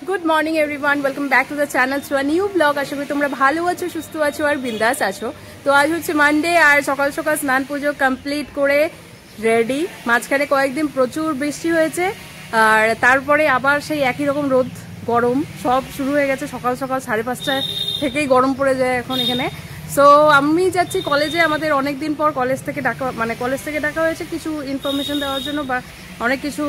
Good morning everyone, welcome back to the channel to a new blog. आशा करी তোমরা ভালো আছো, সুস্থ আছো আর বিন্দাস আছো। তো আজ হচ্ছে মানডে আর সকাল সকাল স্নান পুজো কমপ্লিট করে রেডি। মাঝখানে কয়েকদিন প্রচুর বৃষ্টি হয়েছে আর তারপরে আবার সেই একই রকম রোদ গরম সব শুরু হয়ে গেছে। সকাল সকাল 5:30 থেকেই গরম পড়ে যায় এখন এখানে। সো আমি যাচ্ছি কলেজে। আমাদের অনেক দিন পর কলেজ থেকে ডাকা হয়েছে কিছু ইনফরমেশন দেওয়ার জন্য বা অনেক কিছু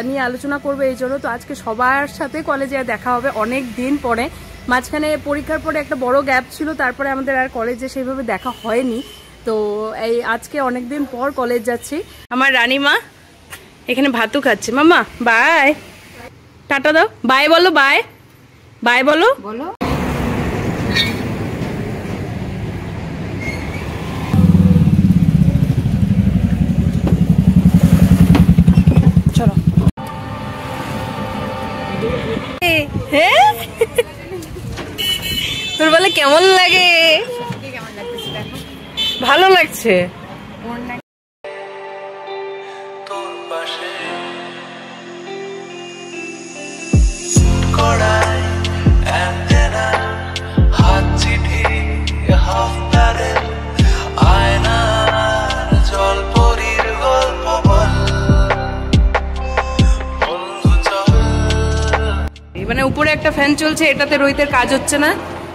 নিয়ে আলোচনা করবে এই জন্য। তো আজকে সবার সাথে কলেজে দেখা হবে অনেক দিন পরে। মাঝখানে পরীক্ষার পরে একটা বড় গ্যাপ ছিল, তারপরে আমাদের আর কলেজে সেইভাবে দেখা হয়নি। তো এই আজকে অনেক দিন পর কলেজ যাচ্ছি। আমার রানীমা এখানে ভাতু খাচ্ছে। মামা বাই, টাটা দাও, বাই বলো, বাই বাই বলো বলো। তোর বলে কেমন লাগে? ভালো লাগছে। মানে উপরে একটা ফ্যান চলছে, এটাতে রোহিতের কাজ হচ্ছে না।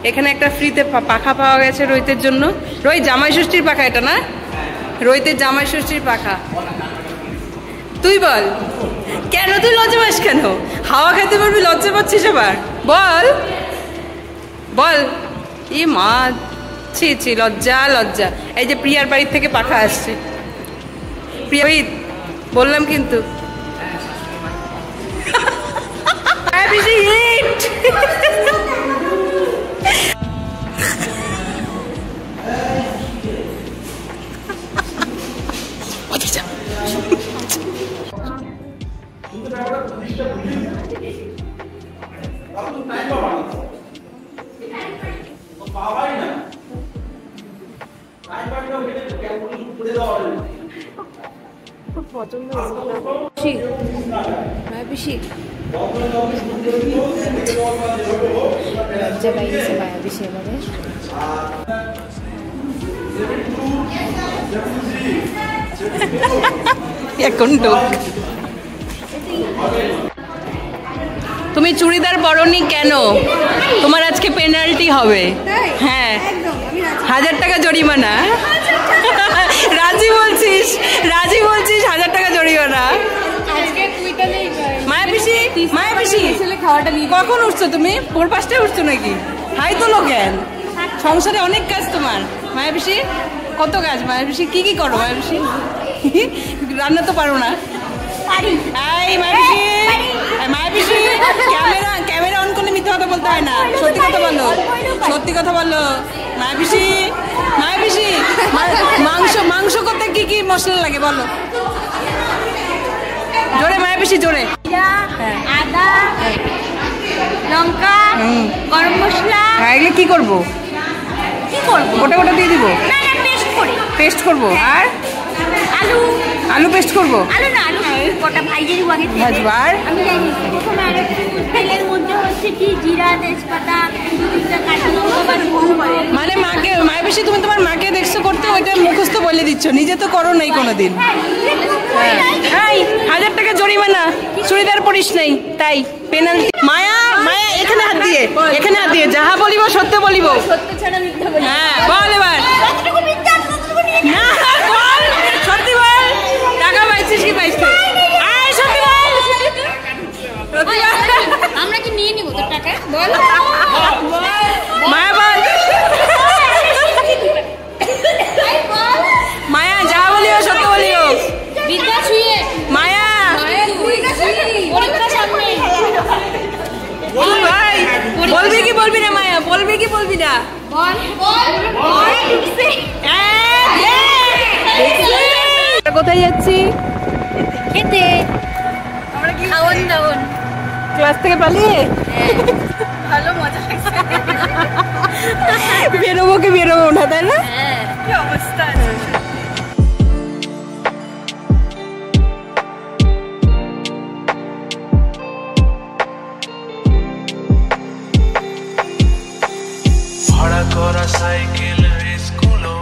এখানে একটা ফ্রিতে পাখা পাওয়া গেছে রোহিতের জন্য। রোহিত জামাই ষষ্ঠীর পাখা এটা না? রোহিতের জামাই ষষ্ঠীর পাখা। তুই বল কেন তুই লজ্জা পাস কেন? হাওয়া খেতে পারবি, লজ্জা পাচ্ছিস আবার? বল বল। ই মা, ছি ছি, লজ্জা লজ্জা। এই যে প্রিয়ার বাড়ির থেকে পাখা আসছে। প্রিয়া বললাম কিন্তু পছন্দ বেশি লজ্জা পাইছে মায়া বেশি এবারে। এখন তুমি চুড়িদার পরনি কেন? তোমার আজকে পেনাল্টি হবে। হ্যাঁ, 1000 টাকা জরিমানা। রাজি বলছিস 1000 টাকা জরিমানা। মায়া পিসি কখন উঠছো তুমি? 4-5টায় উঠছো নাকি? হাই তোলো কেন? সংসারে অনেক কাজ তোমার। মায়া পিসি কত কাজ? মায়া পিসি কি কি করো? মায়া পিসি রান্না তো পারো না। মায়া পিসি ক্যামেরা অন করলে মিথ্যে কথা বলতে হয় না, সত্যি কথা বলো, সত্যি কথা বলো। মায়া পিসি মাংস করতে কি কি মশলা লাগে বলো জোরে। মায়া পিসি জোরে। আদা, লঙ্কা, গরম মশলা। এগুলো কি করবো? গোটা গোটা দিয়ে দিব? পেস্ট করবো। আর আলু পেস্ট করবো? আলু গোটা ভাজিয়ে দিব আগে। ভাজবো। আর তেলের মধ্যে হচ্ছে কি জিরা, তেজপাতা, কাঁচা লঙ্কা। মানে মায়া পিসি তুমি তোমার মাকে দেখছো করতে, ওইটা মুখস্থ বলে দিচ্ছ, নিজে তো করো নাই কোনোদিন। 1000 টাকা জরিমানা, চুড়িদার পরিস নাই তাই পেনাল্টি। মায়া এখানে হাত দিয়ে যাহা বলিব সত্য বলিব। হ্যাঁ বল এবার। সত্যি বল, টাকা পাইছিস কি পাইছিস? সত্যি বল। আমরা কি নিয়ে নিব তোর টাকা? বল মায়া, বল। মায়া যা বলিও সত্য বলিও। বিদ্যা ছুঁয়ে মায়া বলবি কি বলবি না? মায়া বলবি কি বলবি না? কোথায় যাচ্ছি? খেতে। আমরা কি খাওয়ান দাওয়ান ক্লাস থেকে পালিয়ে? ভালো মজা লাগছে। বেরোবো না তাই না? কি অবস্থা আছে। সাইকেল রেসগুলো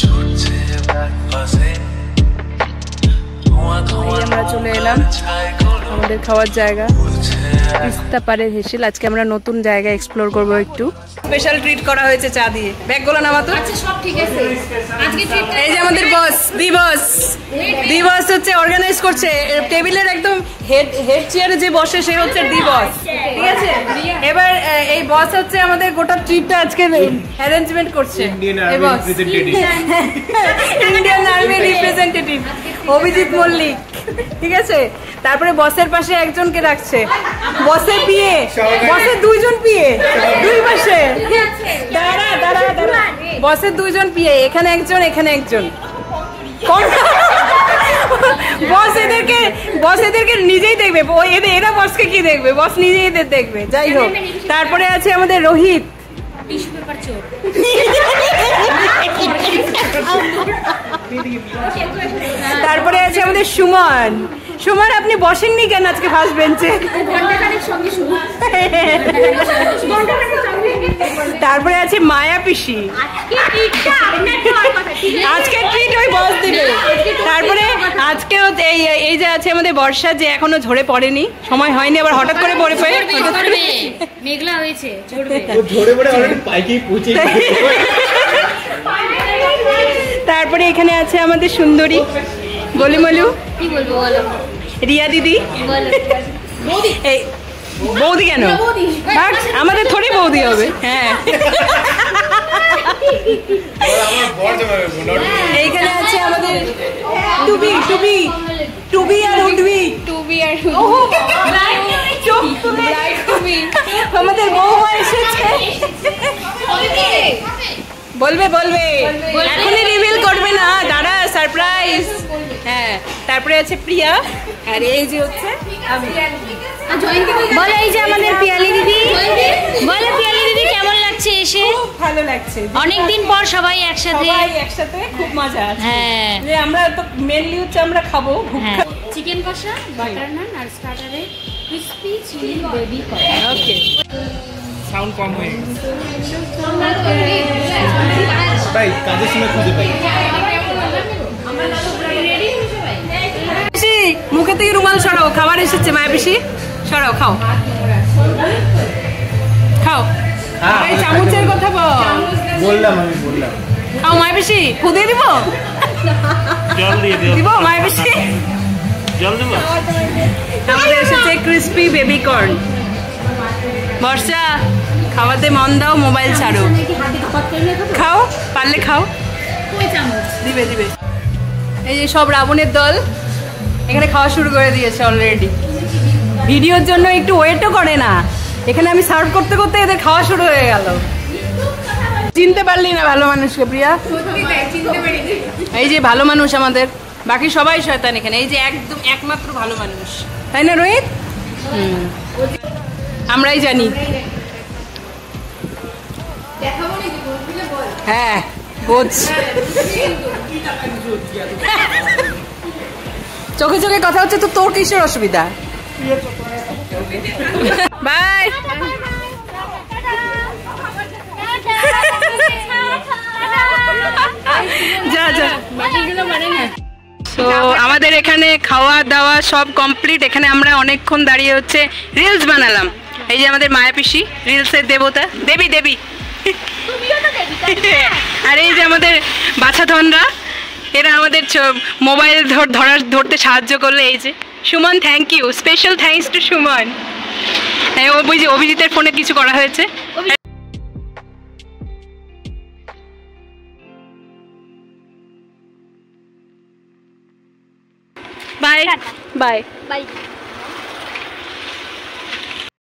ছুটছে ব্যাকপাসে আমরা চলে এলাম আমাদের খাওয়ার জায়গা তিস্তা পাড়ের হেসেল। আজকে আমরা নতুন জায়গা এক্সপ্লোর করবো, একটু স্পেশাল ট্রিট করা হয়েছে চা দিয়ে। ব্যাগগুলো নামাতো। আচ্ছা সব ঠিক আছে। আজকে ট্রিট এই যে আমাদের বস দিবস হচ্ছে অর্গানাইজ করছে। টেবিলের একদম হেড চেয়ারে যে বসে সে হচ্ছে দিবস, ঠিক আছে। এবার এই বস হচ্ছে আমাদের গোটা ট্রিটটা আজকে অ্যারেঞ্জমেন্ট করছে। Indian army representative Abhijit Mallick, ঠিক আছে। তারপরে বসের পাশে একজনকে রাখছে, বসের পিএ, বসের দুইজন পিএ দুই পাশে। দাঁড়া দাঁড়া দাঁড়া, বসের দুইজন পিএ, এখানে একজন এখানে একজন। বস এদেরকে নিজেই দেখবে, এরা বসকে কি দেখবে, বস নিজেই এদের দেখবে। যাই হোক, তারপরে আছে আমাদের রোহিত, তারপরে আছে আমাদের সুমন। সুমন আপনি বসেননি কেন আজকে ফার্স্ট বেঞ্চে? তারপরে আছে মায়া পিসি, আজকে ট্রিট ওই বস দিবে। তারপরে আজকেও এই যে আছে আমাদের বর্ষা, যে এখনো ঝরে পড়েনি, সময় হয়নি, আবার হঠাৎ করে পড়ে মেঘলা হয়েছে। তারপরে এখানে আছে আমাদের সুন্দরী গলিমলু, কি বলবো বলো, রিয়া দিদি। এই বৌদি কেন? আমাদের থোড়ি বৌদি হবে। হ্যাঁ, এইখানে আছে আমাদের টুবি আর উডবি, আমাদের বউ এসেছে। বলবে এখনই রিভিল করবে না, দাঁড়া, সারপ্রাইজ। হ্যাঁ, তারপরে আছে প্রিয়া, আর এই যে হচ্ছে বলো এই যে আমাদের পিয়ালি দিদি। বলো পিয়ালি দিদি কেমন লাগছে এসে? ভালো লাগছে, অনেকদিন পর সবাই একসাথে, খুব মজা আছে। হ্যাঁ, যে আমরা তো মেনলি হচ্ছে আমরা খাবো চিকেন কষা, বাটার নান আর স্টার্টারে ক্রিসপি চিলি বেবি কর্ন। ওকে, সাউন্ড কম হয়ে গেছে ভাই, কাজের সময় খুঁজে পাই। মুখে থেকে রুমাল সরাও, খাবার এসেছে। মায়া পিসি সরাও, খাও এই চামচের কথা বললাম খাও। মায়া পিসি খুদে দিব, জল দিয়ে দিব মায়া পিসি, জল দেব। আমাদের এসেছে ক্রিসপি বেবি কর্ন। বর্ষা খাওয়াতে মন দাও, মোবাইল ছাড়ো, খাও, পারলে খাও, দিবে। এই যে সব রাবণের দল এখানে খাওয়া শুরু করে দিয়েছে অলরেডি। ভিডিওর জন্য একটু ওয়েটও করে না, এখানে আমি সার্ভ করতে করতে এদের খাওয়া শুরু হয়ে গেল। চিনতে পারলি না ভালো মানুষকে প্রিয়া? এই যে ভালো মানুষ আমাদের, বাকি সবাই শয়তান এখানে। এই যে একদম একমাত্র ভালো মানুষ, তাই না রোহিত? আমরাই জানি। হ্যাঁ বোঝ, চোখে চোখে কথা হচ্ছে তো, তোর কিসের অসুবিধা? বাই। যা তো আমাদের এখানে খাওয়া দাওয়া সব কমপ্লিট। এখানে আমরা অনেকক্ষণ দাঁড়িয়ে হচ্ছে রিলস বানালাম। এই যে আমাদের মায়া পিসি, রিলসের দেবতা, দেবী আর এই যে আমাদের বাছাধনরা, এরা আমাদের মোবাইল ধরতে সাহায্য করলো। এই যে Suman, thank you, special thanks to Suman. অভিজিতের ফোনে কিছু করা হয়েছে। Bye bye by.